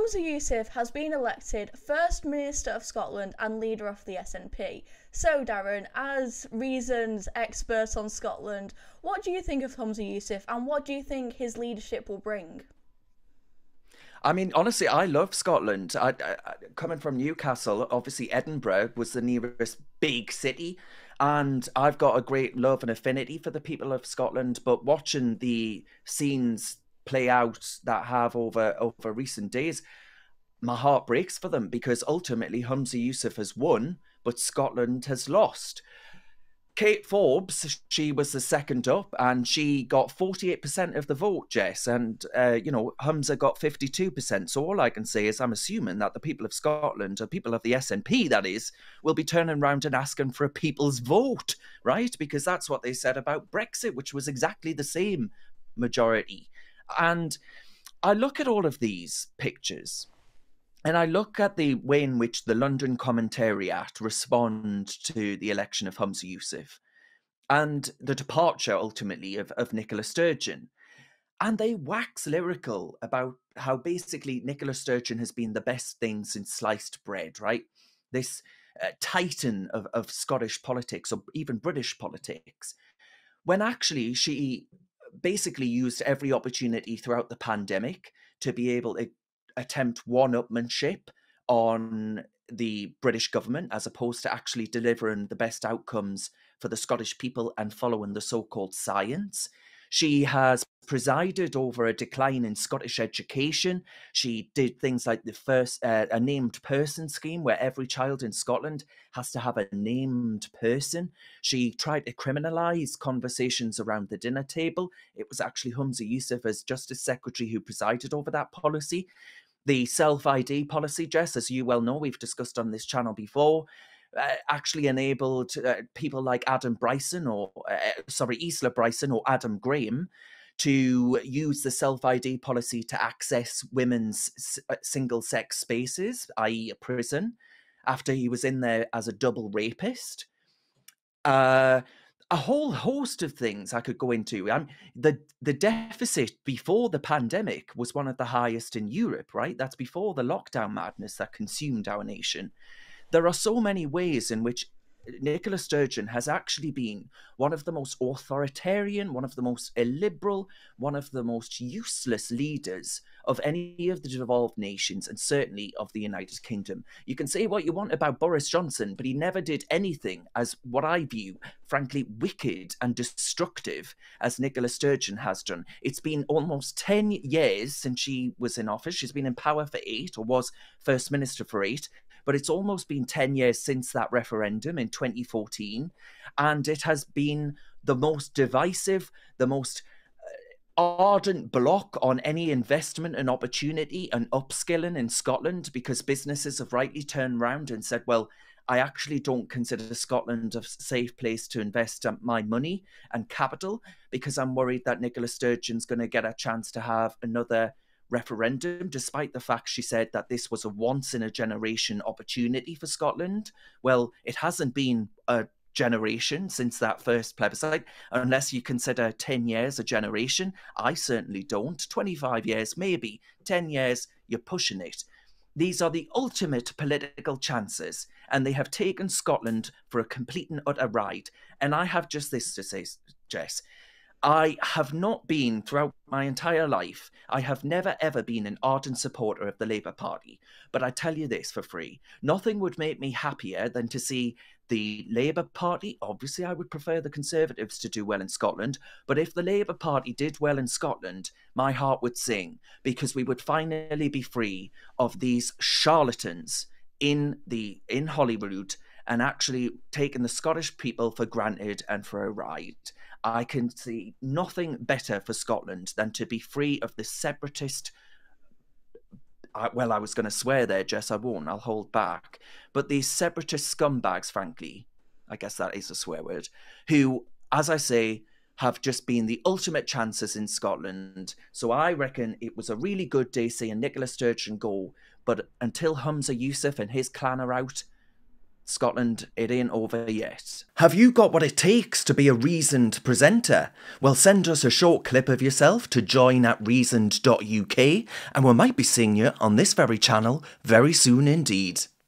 Humza Yousaf has been elected First Minister of Scotland and leader of the SNP. So, Darren, as reasoned expert on Scotland, what do you think of Humza Yousaf and what do you think his leadership will bring? I mean, honestly, I love Scotland. Coming from Newcastle, obviously Edinburgh was the nearest big city, and I've got a great love and affinity for the people of Scotland. But watching the scenes play out that have over recent days, my heart breaks for them because ultimately Humza Yousaf has won, but Scotland has lost. Kate Forbes, she was the second up, and she got 48% of the vote, Jess, and Humza got 52%. So all I can say is I'm assuming that the people of Scotland, or people of the SNP, that is, will be turning around and asking for a people's vote, right? Because that's what they said about Brexit, which was exactly the same majority. And I look at all of these pictures and I look at the way in which the London Commentariat respond to the election of Humza Yousaf and the departure ultimately of Nicola Sturgeon. And they wax lyrical about how basically Nicola Sturgeon has been the best thing since sliced bread, right? This titan of Scottish politics or even British politics, when actually she basically used every opportunity throughout the pandemic to be able to attempt one-upmanship on the British government as opposed to actually delivering the best outcomes for the Scottish people and following the so-called science. She has presided over a decline in Scottish education. She did things like the first a named person scheme where every child in Scotland has to have a named person. She tried to criminalise conversations around the dinner table. It was actually Humza Yousaf as Justice Secretary who presided over that policy. The self-ID policy, Jess, as you well know, we've discussed on this channel before, actually enabled people like Adam Bryson Isla Bryson or Adam Graham to use the self-ID policy to access women's single-sex spaces, i.e. a prison, after he was in there as a double rapist. A whole host of things I could go into. The deficit before the pandemic was one of the highest in Europe, right? That's before the lockdown madness that consumed our nation. There are so many ways in which Nicola Sturgeon has actually been one of the most authoritarian, one of the most illiberal, one of the most useless leaders of any of the devolved nations, and certainly of the United Kingdom. You can say what you want about Boris Johnson, but he never did anything as what I view, frankly, wicked and destructive as Nicola Sturgeon has done. It's been almost 10 years since she was in office. She's been in power for 8, or was First Minister for 8. But it's almost been 10 years since that referendum in 2014. And it has been the most divisive, the most ardent block on any investment and opportunity and upskilling in Scotland, because businesses have rightly turned around and said, well, I actually don't consider Scotland a safe place to invest my money and capital because I'm worried that Nicola Sturgeon's going to get a chance to have another referendum, despite the fact she said that this was a once-in-a-generation opportunity for Scotland. Well, it hasn't been a generation since that first plebiscite, unless you consider 10 years a generation. I certainly don't. 25 years, maybe. 10 years, you're pushing it. These are the ultimate political chances, and they have taken Scotland for a complete and utter ride. And I have just this to say, Jess. I have not been, throughout my entire life, I have never ever been an ardent supporter of the Labour Party. But I tell you this for free, nothing would make me happier than to see the Labour Party, obviously I would prefer the Conservatives to do well in Scotland, but if the Labour Party did well in Scotland, my heart would sing, because we would finally be free of these charlatans in Holyrood and actually taking the Scottish people for granted and for a ride. I can see nothing better for Scotland than to be free of the separatist. Well, I was going to swear there, Jess. I won't. I'll hold back. But these separatist scumbags, frankly, I guess that is a swear word, who, as I say, have just been the ultimate chances in Scotland. So I reckon it was a really good day seeing Nicola Sturgeon go. But until Humza Yousaf and his clan are out, Scotland, it ain't over yet. Have you got what it takes to be a reasoned presenter? Well, send us a short clip of yourself to join@reasoned.uk and we might be seeing you on this very channel very soon indeed.